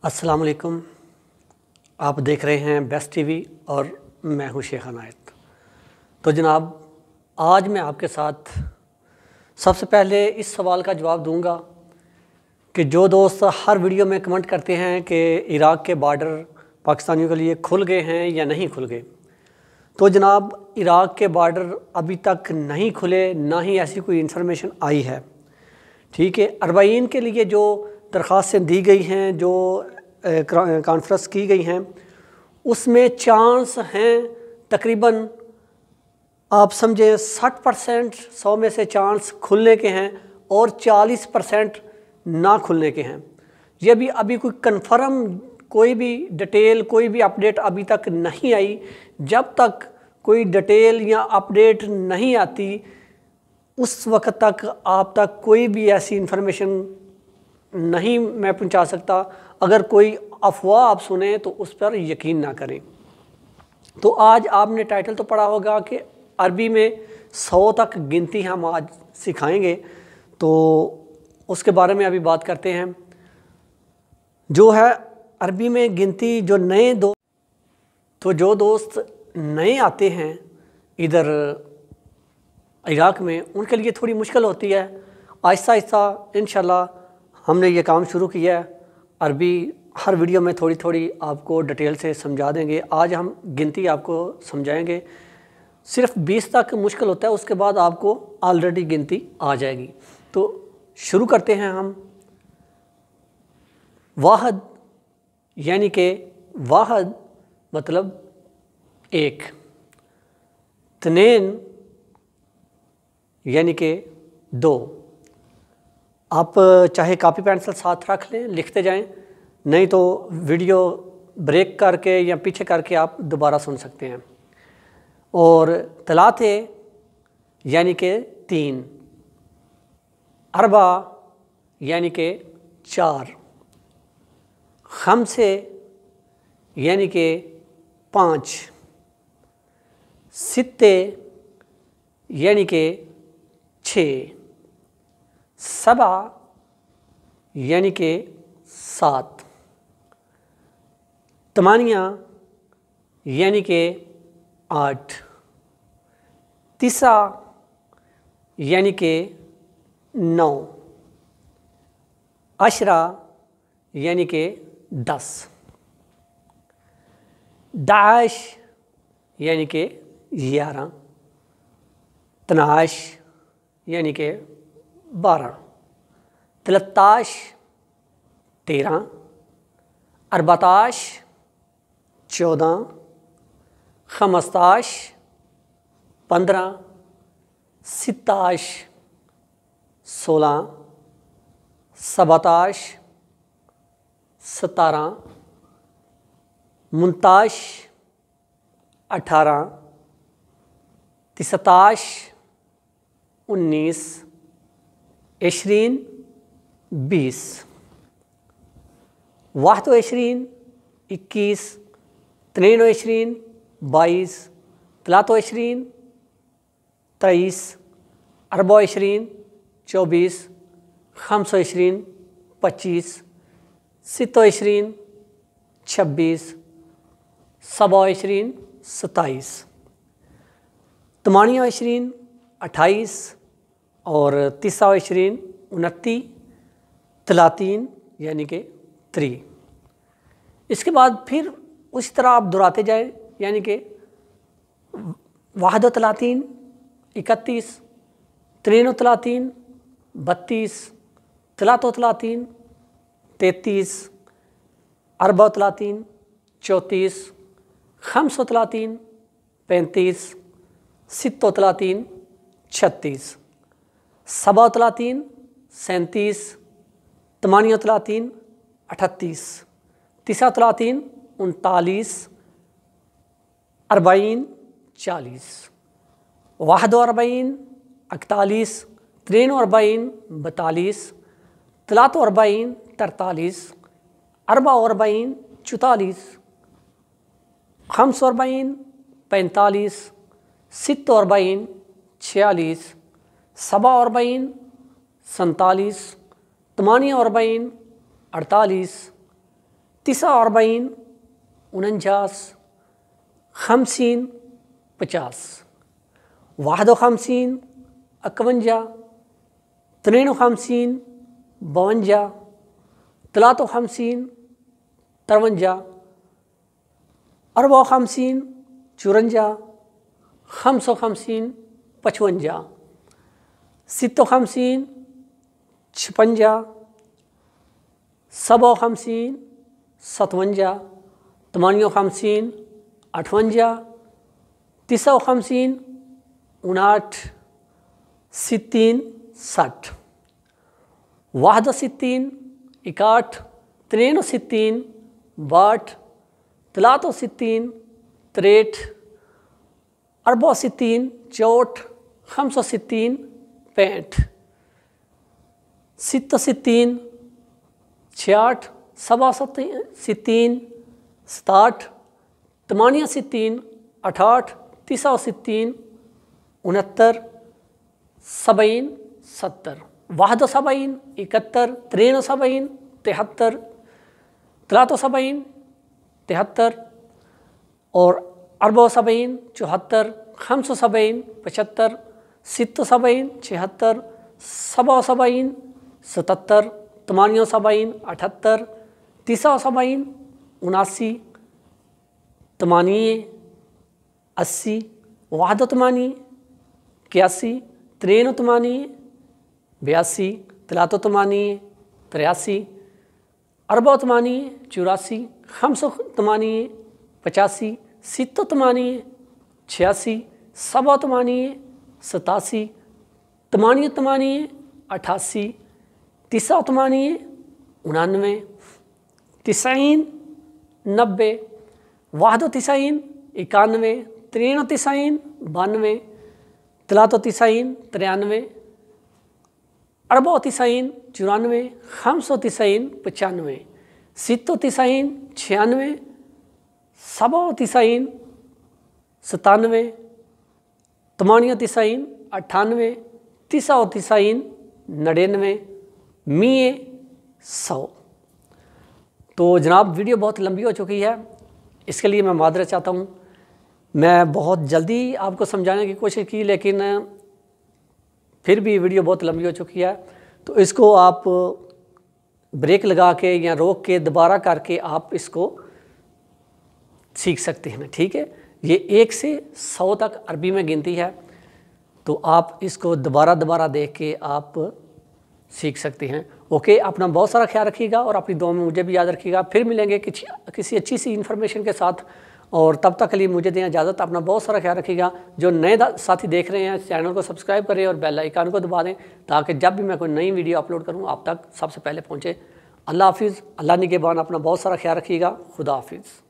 अस्सलाम वालेकुम। आप देख रहे हैं बेस्ट टीवी और मैं हूं शेख अनायत। तो जनाब, आज मैं आपके साथ सबसे पहले इस सवाल का जवाब दूंगा कि जो दोस्त हर वीडियो में कमेंट करते हैं कि इराक़ के बॉर्डर पाकिस्तानियों के लिए खुल गए हैं या नहीं खुल गए, तो जनाब इराक़ के बॉर्डर अभी तक नहीं खुले, ना ही ऐसी कोई इन्फॉर्मेशन आई है। ठीक है, अरबाइन के लिए जो दरख्वास्तें दी गई हैं, जो कॉन्फ्रेंस की गई हैं, उसमें चांस हैं तकरीबन आप समझे 60% 100 में से चांस खुलने के हैं और 40% ना खुलने के हैं। ये भी अभी कोई कंफर्म कोई भी डिटेल कोई भी अपडेट अभी तक नहीं आई। जब तक कोई डिटेल या अपडेट नहीं आती उस वक्त तक आप तक कोई भी ऐसी इन्फॉर्मेशन नहीं मैं पहुंचा सकता। अगर कोई अफवाह आप सुने तो उस पर यकीन ना करें। तो आज आपने टाइटल तो पढ़ा होगा कि अरबी में 100 तक गिनती हम आज सिखाएंगे, तो उसके बारे में अभी बात करते हैं। जो है अरबी में गिनती, जो नए जो दोस्त नए आते हैं इधर इराक़ में, उनके लिए थोड़ी मुश्किल होती है। आहिस्ता आहिस्ता इंशाल्लाह हमने ये काम शुरू किया है। अरबी हर वीडियो में थोड़ी थोड़ी आपको डिटेल से समझा देंगे। आज हम गिनती आपको समझाएंगे। सिर्फ 20 तक मुश्किल होता है, उसके बाद आपको ऑलरेडी गिनती आ जाएगी। तो शुरू करते हैं हम। वाहद यानी कि वाहद मतलब एक, तनेन यानी कि दो। आप चाहे कापी पेंसिल साथ रख लें, लिखते जाएं, नहीं तो वीडियो ब्रेक करके या पीछे करके आप दोबारा सुन सकते हैं। और तलाते यानी कि 3, अरबा यानी कि 4, खमसे यानी कि 5, सित्ते यानी कि 6, सबा यानी कि 7, तमानिया यानी कि 8, तिसा यानी कि 9, अशरा यानी कि 10, दाश यानी कि 11, तनाश यानी कि 12, तलताश 13, अरबताश 14, खमस्ताश 15, सित्ताश 16, सबताश 17, मुंताश 18, तिसताश 19, इशरीन 20, वाहद इशरीन 21, तनैन इशरीन 22, तलातो इशरीन 23, अरबा इशरीन 24, खमसो इशरीन 25, सित्तो इशरीन 26, सबा इशरीन 27, तमानिया इशरीन 28 और तिसा इशरीन 29, तलातीन यानी कि 3। इसके बाद फिर उसी तरह आप दोहराते जाएं, यानी कि वाहद तलातीन 31, तनैन तलातीन 32, तलातो तलातीन 33, अरबा तलातीन 34, खमसो तलातीन 35, सित्तो तलातीन 36, सबा तलातीन 37, तमानिया तलातीन 38, तिसा तलातीन 39, अरबाइन 40, वाहद अरबाइन 41, तनैन अरबाइन 42, तलातो अरबाइन 43, अरबा अरबाइन 44, खमसो अरबाइन 45, सित्तो अरबाइन 46, सबा अरबाइन 47, तमानिया अरबाइन 48, 49 49 50 50 51 51 53 52 53 53 54 54 55 55 56 56 57 57 58 58 59 59 60 60 61 61 63 62 63 63 64 64 65 65 66 66 67 67 67 68 68 69 69 70 70 71 71 73 73 73 73 اور 74 74 75 75 76 76 77 77 78 78 79 79 80 80 81 81 83 82 83 83 84 84 85 85 86 86 87 87 88 88 89 99 90 90 91 91 93 92 93 93 94 94 95 95 96 96 97 97 98 98 99 99 100۔ تو جناب ویڈیو بہت لمبی ہو چکی ہے، اس کے لیے میں معذرت چاہتا ہوں۔ میں بہت جلدی آپ کو سمجھانے کی کوشش کی، لیکن پھر بھی ویڈیو بہت لمبی ہو چکی ہے، تو اس کو آپ بریک لگا کے یا روک کے دوبارہ کر کے آپ اس کو سیکھ سکتے ہیں، ٹھیک ہے۔ یہ 1 سے 100 تک عربی میں گنتی ہے، تو آپ اس کو دوبارہ دیکھ کے آپ سیکھ سکتے ہیں۔ اوکے، اپنا بہت سارا خیال رکھیے گا اور اپنی دعا میں مجھے بھی یاد رکھیے گا۔ پھر ملیں گے کسی اچھی سی انفارمیشن کے ساتھ، اور تب تک کے لیے مجھے دیں اجازت۔ اپنا بہت سارا خیال رکھیے گا۔ جو نئے ساتھی دیکھ رہے ہیں چینل کو سبسکرائب کریں اور بیل آئیکن کو دبا دیں، تاکہ جب بھی میں کوئی نئی ویڈیو اپلوڈ کروں آپ تک سب سے پہلے پہنچے۔ اللہ حافظ، اللہ نگہبان، اپنا بہت سارا خیال رکھیے گا۔ خدا حافظ۔